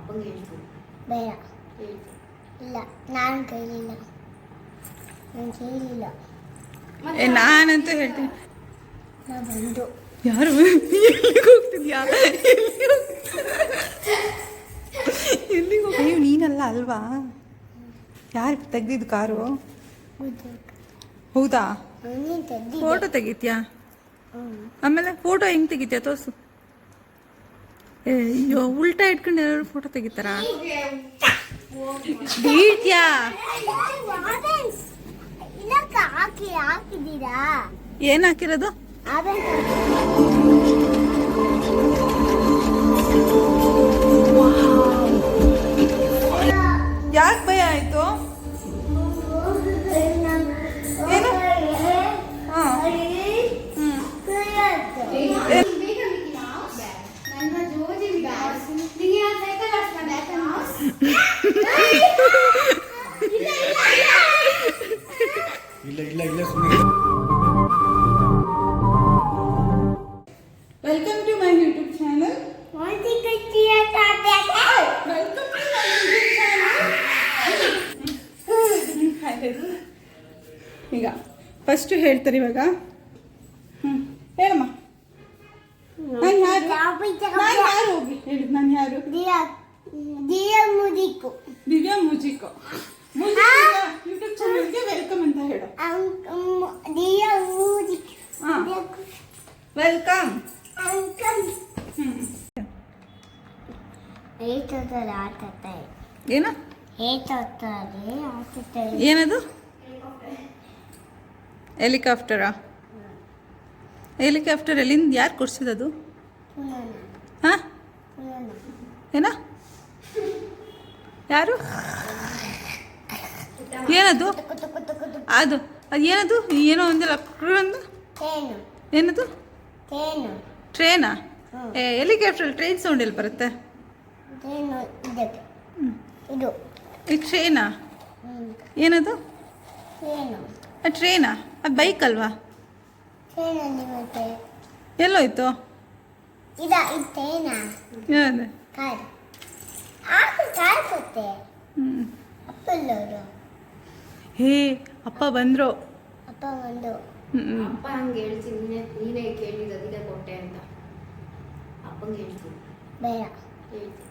ಅಪ್ಪಂಗೆ ಹೇಳ್ತೀನಿ. ಬೇಡ ಹೇಳ್ತೀನಿ. ಇಲ್ಲ, ನಾನು ಕೇಳಿಲ್ಲ. ನಾನಂತೂ ಹೇಳ್ತೀನಿ. ನಾ ಬಂದು ಯಾರು ಎಲ್ಲಿಗೆ ಹೋಗ್ತಿದ್ಯಾ? ಎಲ್ಲಿಗೆ ಹೋಗಿ? ನೀವು ನೀನಲ್ಲ ಅಲ್ವಾ? ಯಾರು ತೆಗ್ದಿದ್ದು ಕಾರು? ಹೌದಾ? ಫೋಟೋ ತೆಗಿತ್ಯಾ? ಆಮೇಲೆ ಫೋಟೋ ಹೆಂಗೆ ತೆಗಿತ್ಯಾ ತೋರ್ಸು. ಅಯ್ಯೋ, ಉಲ್ಟಾ ಇಟ್ಕೊಂಡು ಎಲ್ಲರೂ ಫೋಟೋ ತೆಗಿತಾರ? ಬೀಳ್ತ್ಯಾ? ಹಾಕಿದ್ದೀರಾ? ಏನ್ ಹಾಕಿರೋದು? ಯಾಕೆ ಭಯ ಆಯ್ತು? ಏನು? Welcome to my YouTube channel. ಈಗ ಫಸ್ಟ್ ಹೇಳ್ತಾರೆ ಇವಾಗ. ಹೇಳಮ್ಮ, ನಾನು ಯಾರು ಹೋಗಿ ಹೇಳಿ. ನಾನು ಯಾರು? ದಿವ್ಯಾ ಮುಜಿಕೋ ಯೂಟ್ಯೂಬ್ ಚಾನಲ್ಗೆ ವೆಲ್ಕಮ್ ಅಂತ ಹೇಳು. ವೆಲ್ಕಮ್. ಏನು ಏನದು? ಹೆಲಿಕಾಪ್ಟರಾ? ಹೆಲಿಕಾಪ್ಟರ್ ಎಲ್ಲಿಂದ ಯಾರು ಕೊಡ್ಸಿದದು? ಹಾಂ, ಏನ? ಯಾರು? ಏನದು? ಅದು ಏನದು? ಏನೋ ಒಂದಿಲ್ಲ ಒಂದು ಏನದು? ಟ್ರೇನಾ? ಹೆಲಿಕಾಪ್ಟರ್ ಟ್ರೈನ್ ಸೌಂಡ್ ಎಲ್ಲಿ ಬರುತ್ತೆ? ಈ ಟ್ರೇನಾ? ಏನದು? ಟ್ರೇನಾ? ಅದು ಬೈಕ್ ಅಲ್ವಾ? ಎಲ್ಲೋಯ್ತು? ಹೇ, ಅಪ್ಪ ಬಂದ್ರು. ಅಪ್ಪ ಹಂಗೆ ಹೇಳ್ತೀನಿ. ನೀನೇ ಕೇಳಿದ ಅದಕ್ಕೆ ಕೊಟ್ಟೆ ಅಂತ ಅಪ್ಪಂಗೆ ಹೇಳ್ತೀನಿ. ಬೇಡ ಹೇಳ್ತೀನಿ.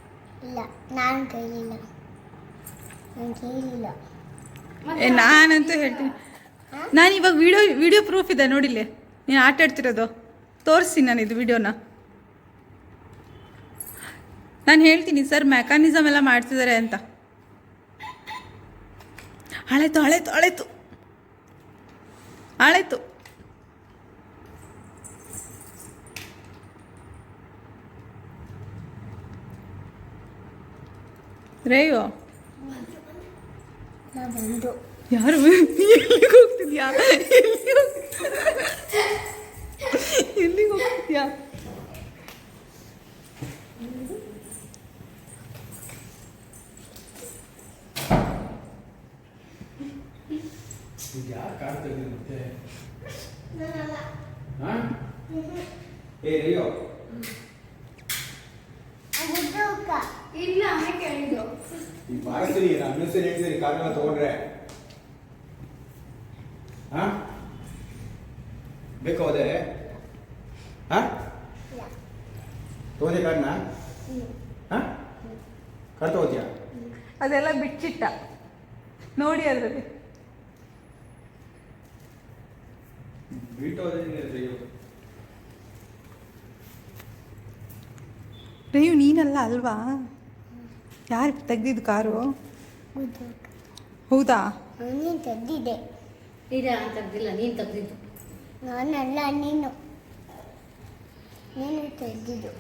ಇಲ್ಲ, ನಾನು ಕೇಳಿಲ್ಲ. ನಾನಂತೂ ಹೇಳ್ತೀನಿ. ನಾನು ಇವಾಗ ವಿಡಿಯೋ ಪ್ರೂಫ್ ಇದೆ ನೋಡಿಲ್ಲಿ. ನೀನು ಆಟ ಆಡ್ತಿರೋದು ತೋರಿಸ್ತೀನಿ ನಾನು ಇದು ವಿಡಿಯೋನ. ನಾನು ಹೇಳ್ತೀನಿ ಸರ್ ಮೆಕ್ಯಾನಿಸಮ್ ಎಲ್ಲ ಮಾಡ್ತಿದ್ದಾರೆ ಅಂತ. ಆಳಾಯ್ತು ಆಳಾಯ್ತು ಆಳಾಯ್ತು ಆಳಾಯ್ತು. ರೇಯೋ, ಯಾರು? ಎಲ್ಲಿಗೆ ಹೋಗ್ತಿದ್ಯಾ? ಎಲ್ಲಿಗೆ ಹೋಗ್ತಿದ್ಯಾ? ಇಲ್ಲ ಕೇಳಿದ್ದು ಕಾರೆಲ್ಲ ತಗೊಂಡ್ರೆ ಬೇಕು ಹೋದೆ ತಗೋದೆ ಕಾರಣ ಕಾರ್ ತಗೋತೀಯಾ? ಅದೆಲ್ಲ ಬಿಚ್ಚಿಟ್ಟ ನೋಡಿ ಅದರಲ್ಲಿ. ರೇಯು ನೀನಲ್ಲ ಅಲ್ವಾ? ಯಾರು ತೆಗ್ದಿದ್ದು ಕಾರು? ಹೌದಾ? ನೀನು ತೆಗ್ದಿದ್ದೆ. ಇಲ್ಲ, ನಾನು ತೆಗ್ದಿಲ್ಲ, ನೀನು ತೆಗ್ದಿದ್ದು. ನಾನಲ್ಲ, ನೀನು ತೆಗ್ದಿದ್ದು.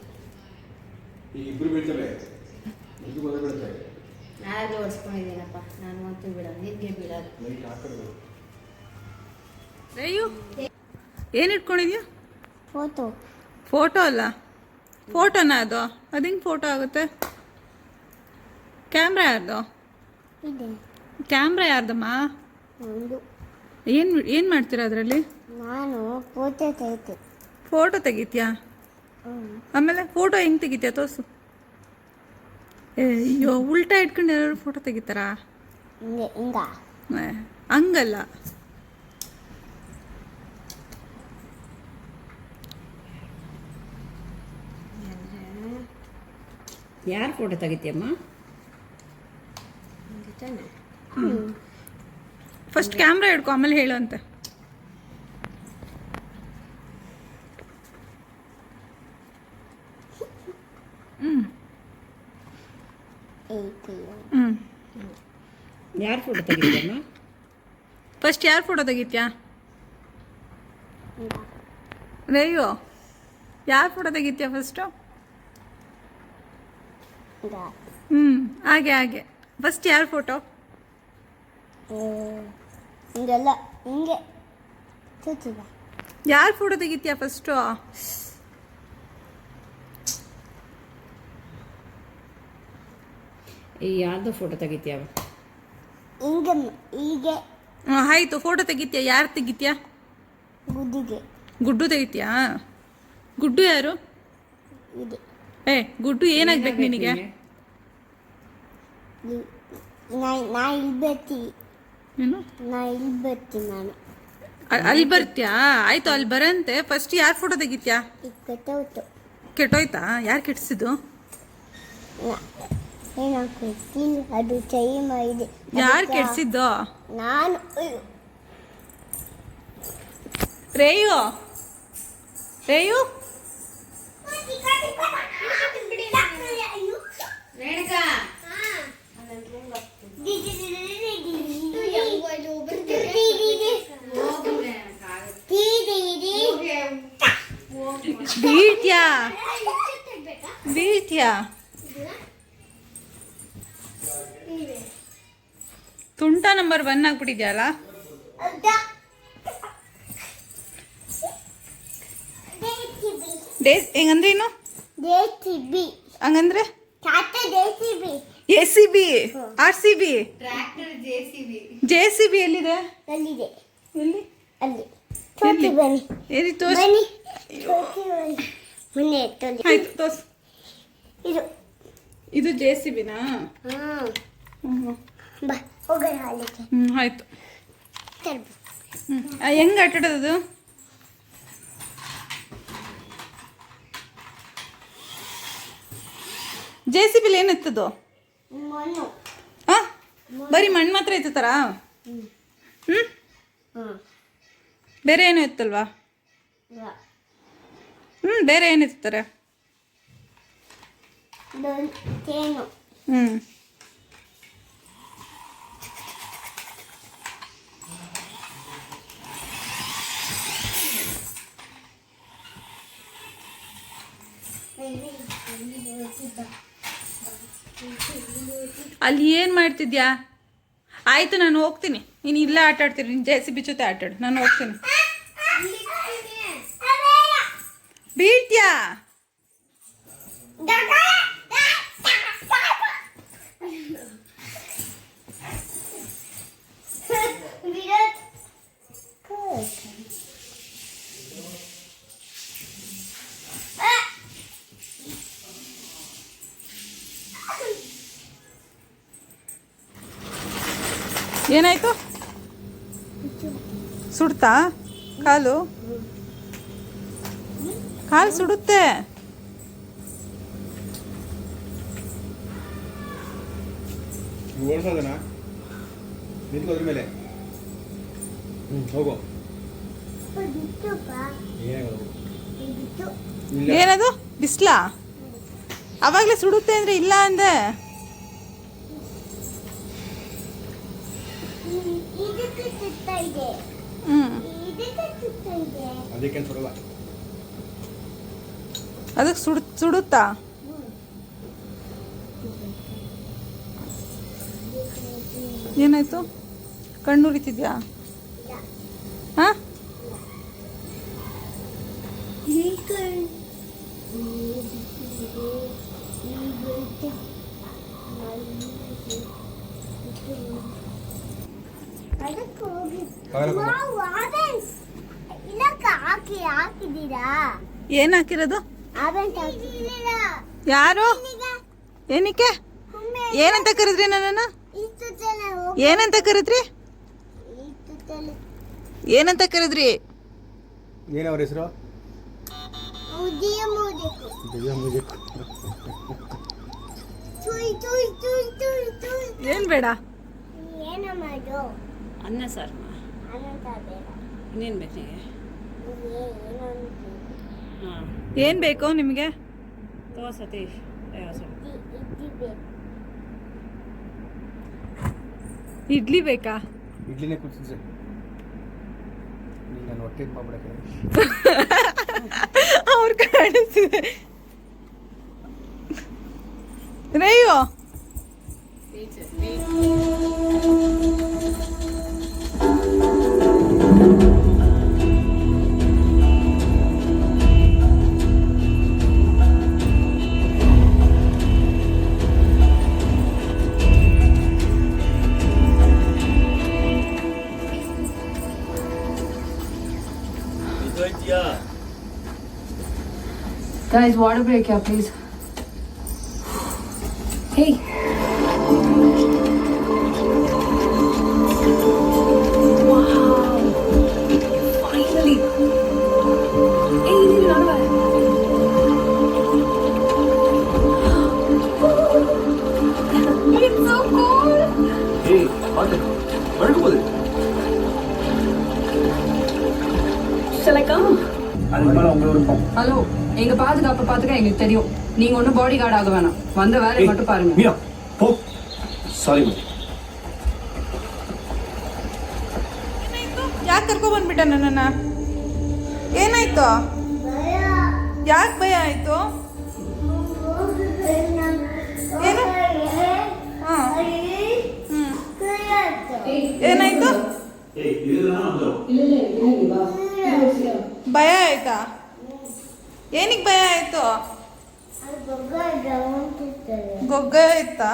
ಇಬ್ಬರು ಬೀಳ್ತವೆ, ಬೀಳುತ್ತೆ. ನಾನಾಗಲೂ ಓಡಿಸ್ಕೊಂಡಿದ್ದೀನಪ್ಪ. ನಾನು ಅಂತೂ ಬಿಡೋದು, ನಿನಗೆ ಬಿಡೋದು. ರೇಯು ಏನು ಇಟ್ಕೊಂಡಿದ್ಯಾ? ಫೋಟೋ ಅಲ್ಲ, ಫೋಟೋನಾ ಅದು? ಅದು ಹೆಂಗೆ ಫೋಟೋ ಆಗುತ್ತೆ? ಕ್ಯಾಮ್ರಾ ಯಾರ್ದು? ಕ್ಯಾಮ್ರಾ ಯಾರ್ದಮ್ಮ? ಏನು ಮಾಡ್ತೀರಾ ಅದರಲ್ಲಿ? ನಾನು ಫೋಟೋ ತೆಗಿತ್ಯಾ? ಆಮೇಲೆ ಫೋಟೋ ಹೆಂಗೆ ತೆಗಿತ್ಯಾ ತೋರಿಸು. ಅಯ್ಯೋ ಉಲ್ಟಾ ಇಟ್ಕೊಂಡು ಎಲ್ಲರೂ ಫೋಟೋ ತೆಗಿತಾರಾ? ಹಿಂಗೆ ಹಿಂಗ ಏ, ಹಂಗಲ್ಲ. ಯಾರು ಫೋಟೋ ತೆಗಿತೀಯಮ್ಮ? ಫಸ್ಟ್ ಕ್ಯಾಮ್ರಾ ಹಿಡ್ಕೊ ಆಮೇಲೆ ಹೇಳು ಅಂತ. ಯಾರು ಫೋಟೋ ತೆಗಿತೀಯಮ್ಮ? ಫಸ್ಟ್ ಯಾರು ಫೋಟೋ ತೆಗಿತ್ಯಾ? ರೇಯೋ ಯಾರು ಫೋಟೋ ತೆಗಿತ್ಯಾ ಫಸ್ಟು? ಹಾಗೆ ಹಾಗೆ ಫಸ್ಟ್ ಯಾರು ಫೋಟೋ? ಹಿಂಗೆಲ್ಲ ಹಿಂಗೆ ತೂತಿದ ಯಾರು ಫೋಟೋ ತೆಗಿತ್ಯಾ ಫಸ್ಟು? ಯಾರ್ದು ಫೋಟೋ ತೆಗಿತೀಯ? ಹಿಂಗೆ ಹೀಗೆ ಆಯಿತು. ಫೋಟೋ ತೆಗಿತ್ಯಾ? ಯಾರು ತೆಗಿತ್ಯಾ? ಗುದ್ದಿಗೆ ಗುಡ್ಡು ತೆಗಿತ್ಯಾ? ಗುಡ್ಡು ಯಾರು? ಇದೆ ಏ ಗುಡ್ಡು ಏನಾಗ್ಬೇಕು ನಿನಗೆ? ನಾ ಇಲ್ಲಿ ಬರ್ತೀನಿ. ಏನು ನಾ ಇಲ್ಲಿ ಬರ್ತೀನಿ ನಾನು. ಅಲ್ಲಿ ಬರ್ತ್ಯಾ? ಆಯ್ತು ಅಲ್ಲಿ ಬರಂತೆ. ಫಸ್ಟ್ ಯಾರು ಫೋಟೋ ತೆಗಿತ್ಯಾ? ಈಗ ಕೆಟ್ಟೋಯ್ತು. ಕೆಟ್ಟೋಯ್ತಾ? ಯಾರು ಕೆಟ್ಟಿಸಿದ್ದು? ಏನೋ ಗೊತ್ತಿಲ್ಲ, ಅದು ಚೈ ಮಾಡಿದೆ. ಯಾರು ಕೆಡ್ಸಿದ್ದು? ನಾನು ರೇಯು ರೇಯು ರೇಣುಕಾ ಬೀಳ್ತ್ಯಾ? ಬೀಳ್ತ್ಯಾ? ತುಂಟ ನಂಬರ್ 1 ಆಗ್ಬಿಟ್ಟಿದ್ಯಲ್ಲ. ಹೆಂಗಂದ್ರೆ ಏನು? ಹಂಗಂದ್ರೆ ACB RCB ಟ್ರ್ಯಾಕ್ಟರ್ JCB ಎಲ್ಲಿದೆ? ಅಲ್ಲಿದೆ ಎಲ್ಲಿ? ಅಲ್ಲಿ ತೋತಿ ಬನ್ನಿ ಎಲ್ಲಿ ತೋರ್ಸು. ಬನ್ನಿ ತೋತಿ ಬನ್ನಿ ಮೊನ್ನೆ ತೋಲಿ ಆಯ್ತು ತೋರ್ಸು. ಇದು ಇದು JCBನಾ? ಹ್ಞೂ ಬಾ ಹೋಗೋಣ ಅಲ್ಲಿಗೆ. ಆಯ್ತು. ತರ್ಬು ಹೆಂಗೆ ಆಟಾಡೋದು? JCBಲಿ ಏನು ಎತ್ತದು? ಮಣ್ಣು ಹಾಂ ಬರೀ ಮಣ್ಣು ಮಾತ್ರ ಎತ್ತುತ್ತಾರಾ? ಹ್ಞೂ ಬೇರೆ ಏನು ಎತ್ತಲ್ವಾ? ಬೇರೆ ಏನು ಎತ್ತುತ್ತಾರೆ? ತೇನು ಅಲ್ಲಿ ಏನು ಮಾಡ್ತಿದ್ಯಾ? ಆಯಿತು ನಾನು ಹೋಗ್ತೀನಿ. ನೀನು ಇಲ್ಲೇ ಆಟ ಆಡ್ತೀನಿ. ನೀನು JCB ಜೊತೆ ಆಟಾಡು. ನಾನು ಹೋಗ್ತೀನಿ. ಬೀಳ್ತ್ಯಾ? ಏನಾಯ್ತು? ಸುಡ್ತಾ ಕಾಲು? ಕಾಲು ಸುಡುತ್ತೆ. ಓಡಿಸೋದನ ನಿಂತ್ಕೋದ್ರ ಮೇಲೆ ಹೋಗೋ. ಏನದು ಬಿಸ್ಲಾ? ಅವಾಗಲೇ ಸುಡುತ್ತೆ ಅಂದರೆ ಇಲ್ಲ ಅಂದೆ. ಅದಕ್ಕೆ ಸುಡಲ್ಲ. ಅದಕ್ಕೆ ಸುಡುತ್ತಾ? ಏನಾಯ್ತು? ಕಣ್ಣುರಿತಿದ್ಯಾ? ಹಾಂ ಹಾಕಿದ್ದೀರಾ? ಏನು ಹಾಕಿರೋದು? ಆವೆಂಟ್ ಹಾಕಿದ್ದೀರಾ? ಯಾರು? ಏನಕ್ಕೆ? ಏನಂತ ಕರೆದ್ರಿ ನನ್ನನ್ನು? ಏನಂತ ಕರೆದ್ರಿ? ಏನಂತ ಕರೆದ್ರಿ? ಏನು ಅವ್ರ ಹೆಸರು? ಏನು ಬೇಡ? ಅನ್ನ ಸಾರು ಇನ್ನೇನು ಬೇಕು ನಿಮಗೆ? ಹಾಂ ಏನು ಬೇಕು ನಿಮಗೆ? ಸತೀಶ್ ಇಡ್ಲಿ ಬೇಕಾ? ಇಡ್ಲಿನೇ ಕೂತಿದ್ದೆ ನಾನು ಹೊಟ್ಟೆ ಮಾಡ್ಬಿಡಕ್ಕೆ. ಅವ್ರು ಕಾಣಿಸ್ತಿದೆ ರಯ್ಯೋ. Guys, water break, yeah, please. Hey. Wow. Finally. Hey, you know what? It's so cool. ಏಯ್ ಮತ್ತೆ ಹೊರಡ್ಬೋದು. Shall I come? அது மேலே உங்களுக்கு இருக்கும். ஹலோ, எங்க பாதுகாப்பை பாத்துக்க எங்களுக்கு தெரியும். நீங்க ஒன்னும் பாடி கார்டு ஆக வேணாம். வந்த வேலையை மட்டும் பாருங்க. மீரா போ. ಸಾರಿ ಯಾಕೆ ಕರ್ಕೊಬಂದ್ಬಿಟ್ಟ ನನ್ನನ್ನು? ಏನಾಯ್ತು? ಯಾಕೆ ಭಯ ಆಯಿತು? ಏನು? ಹಾಂ ಏನಾಯ್ತು? ಭಯ ಆಯ್ತಾ? ಏನಕ್ಕೆ ಭಯ ಆಯ್ತು? ಗೊಗ್ಗ ಆಯ್ತಾ?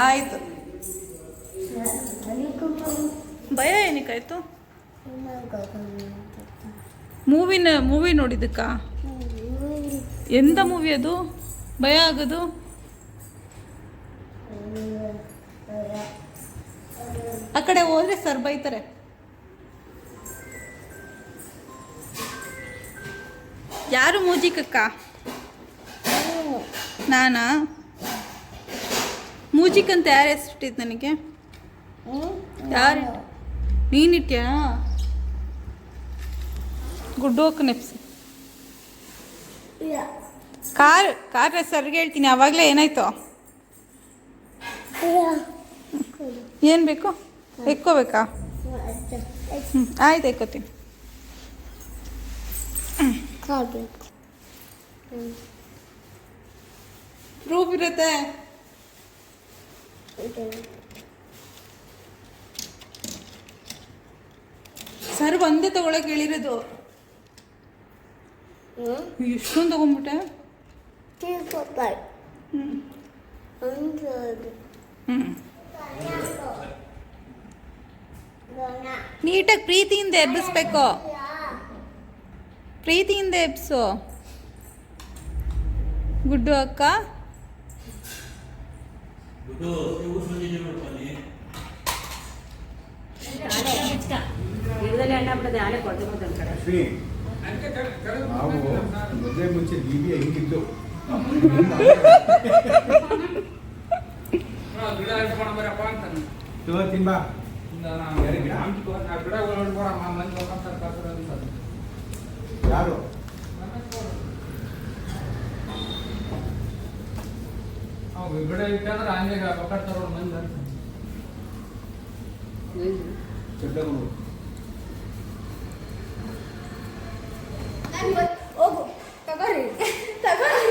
ಆಯ್ತು. ಭಯ ಏನಕ್ಕಾಯ್ತು? ಮೂವಿ ನೋಡಿದ್ದಕ್ಕ? ಎಂತ ಮೂವಿ ಅದು ಭಯ ಆಗೋದು? ಆ ಕಡೆ ಹೋದ್ರೆ ಸರ್ ಬೈತಾರೆ. ಯಾರು ಮೂಜಿಕಕ್ಕ? ನಾನಾ? ಮೂಜಿಕ್ ಅಂತ ಯಾರು ಹೆಸರಿಟ್ಟಿದ್ದು ನನಗೆ? ಯಾರು? ನೀನಿಟ್ಯಾ? ಗುಡ್ಡು ಹೋಗಿ ನೆಪ್ಸಿ. ಕಾರ್ ಸರ್ಗೆ ಹೇಳ್ತೀನಿ. ಆವಾಗಲೇ ಏನಾಯ್ತು? ಏನು ಬೇಕು? ಎಕ್ಕೋಬೇಕಾ? ಆಯ್ತು, ಎಕ್ಕೋತೀನಿ. ಪ್ರೂಫ್ ಇರುತ್ತೆ. ಸರ್ ಒಂದೇ ತಗೊಳಕ್ ಹೇಳಿರೋದು. ಎಷ್ಟೊಂದು ತಗೊಂಡ್ಬಿಟ್ಟೆ? ನೀಟಾಗಿ ಪ್ರೀತಿಯಿಂದ ಎಬ್ಬಿಸ್ಬೇಕು. ಪ್ರೀತಿಯಿಂದ ಎಬ್ಸು. ಗುಡ್ಡು ಅಕ್ಕ. ಶ್ರೀ ನಾವು ಮದುವೆ ಮುಂಚೆ ಬಿಬಿ ಹೆಂಗಿದ್ದು ತಿನ್ಬಾ ಯಾರು ಗಿಡ ಇಟ್ಟಂದ್ರೆ ಹಂಗೆ ಬಕಡ್ತಾರ ಮಂದಿ ಚೆಡ್ಡಗಳು ಹೋಗು ತಗೋರಿ ತಗೋರಿ.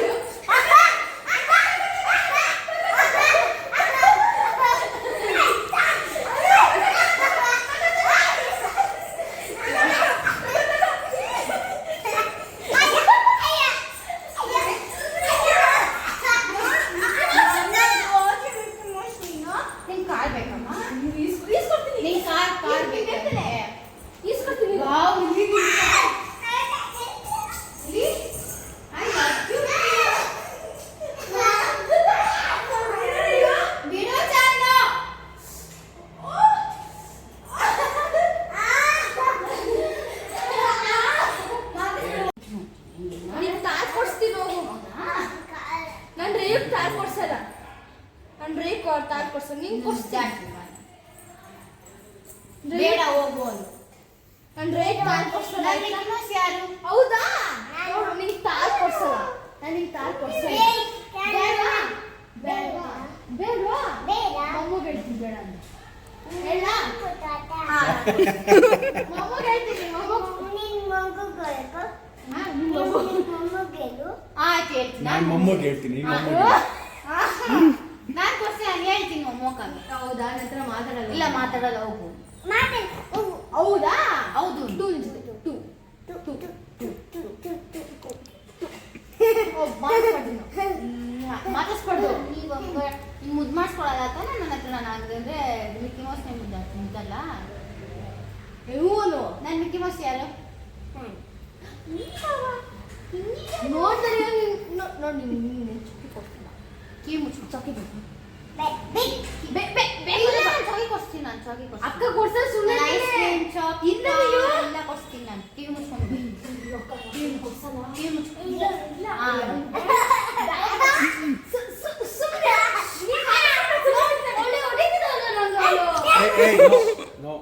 ರೇಪ್ ತಾರ್ ಕೊಡ್ಸಲ್ಲ ನಾನು ರೇಪ್ ತಾರ್ ಕೊಡ್ಸಲ್ಲ ನೀನು ಕೊಡ್ಸ್ತೀನಿ ಬೇಡ ಹೋಗು ಅಂತ. ನಾನು ರೇಪ್ ತಾರ್ ಕೊಡ್ಸಲ್ಲ ಯಾರು? ಹೌದಾ ನೋಡು ನಿಂಗೆ ತಾರ್ ಕೊಡ್ಸಲ್ಲ ನಾನು ನಿಂಗೆ ತಾರ್ ಕೊಡ್ಸಲ್ಲ ಬೇಡವಾ ಬೇಡವಾ ಬೇಡವಾ ಮಮ್ಮಗೆ ಹೇಳ್ತೀನಿ ಬೇಡ ಅಂತ ಹೇಳ ಮಮ್ಮಗೆ ಹೇಳ್ತೀನಿ ಆಯ್ತು ಹೇಳ್ತೀನಿ. ನಾನು ಮೊಮ್ಮಗೆ ಹೇಳ್ತೀನಿ ಈಗ ನಾನು ಕೊಡ್ತೀನಿ, ನಾನು ಹೇಳ್ತೀನಿ ಮೊಮ್ಮಕ್ಕಂಗೆ. ಹೌದಾ ನನ್ನ ಹತ್ರ ಮಾತಾಡಲ್ಲ ಇಲ್ಲ ಮಾತಾಡಲ್ಲ, ಹೋಗು. ಹೌದಾ ಹೌದು. ಟೂ ನಿಲ್ಸಿದೆ ಟೂ ಮಾತಾಡ್ಸ್ಬಾರ್ದು. ನೀವು ಮುದ್ದು ಮಾಡಿಸ್ಕೊಳಲ್ಲ ತಾನೆ ನನ್ನ ಹತ್ರ. ನಾನು ಅಂದ್ರೆ ಮಿಕ್ಕಿ ಮೌಸ್ ಮುದ್ದಲ್ಲ. ಇವನು ನಾನು ಮಿಕ್ಕಿ ಮೌಸ್ ಯಾರು? ನೋಡ್ತಾರೆ ನೋಡಿ ನೀನು ಚುಕ್ಕಿ ಕೊಡ್ತಿಲ್ಲ ಕಿವಿ ಮುಚ್ಚು. ಚೌಕಿ ಕೊಡ್ತೀನಿ ಚಾಕಿ ಕೊಡ್ತೀನಿ ನಾನು. ಚಾಕಿ ಕೊಡ್ತೀನಿ. ಅಕ್ಕ ಕೊಡ್ಸೋ ಸುಮ್ಮನೆ ಐಸ್ ಕ್ರೀಮ್, ಚಾಕಿ ಇಲ್ಲ ನೀವು ಎಲ್ಲ ಕೊಡ್ತೀನಿ ನಾನು. ಕಿವಿ ಮುಚ್ಕೊಂಡು ಕಿವಿ ಮುಚ್ಚು. ನೋ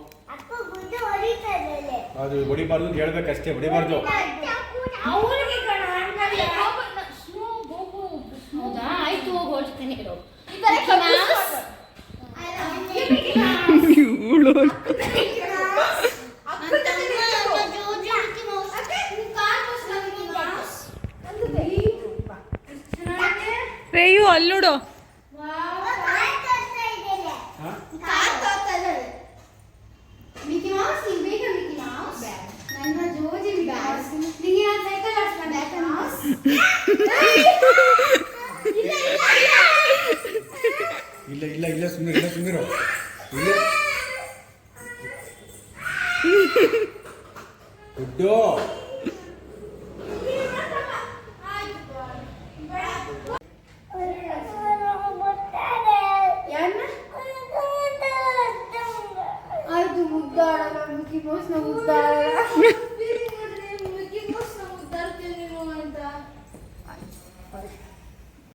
ಅದು ಹೊಡಿಬಾರ್ದು ಅಂತ ಹೇಳ್ಬೇಕಷ್ಟೇ, ಹೊಡಿಬಾರ್ದು. ಹೌದಾ? ಆಯ್ತು, ಹೋಗಿ ಹೊಡ್ತೀನಿ. ರೇಯು ಅಲ್ಲಿ ನೋಡು. ಮಿಕ್ಕಿ ಮೌಸ್ ನೀನು ಬೇಕಾ? ಮಿಕ್ಕಿ ಮೌಸ್ ನನ್ನ ಜೋಜಿ ಮೌಸ್. ನಿಂಗೆ ನಾನು ಸೈಕಲ್ ಆಡ್ಸ್ಕೊಂಡೆ ಯಾಕೆ ಮೌಸ್? ಇಲ್ಲ ಇಲ್ಲ ಇಲ್ಲ ಸುಮ್ಮನೆ ಇಲ್ಲ ಸುಮ್ಮನೆ ಇಲ್ಲ ಗುಡ್ಡು. ಆಯ್ತು ಮುದ್ದಾಡ ಮಿಕ್ಕಿ ಮೌಸ್ ನ ಮುದ್ದಾಡ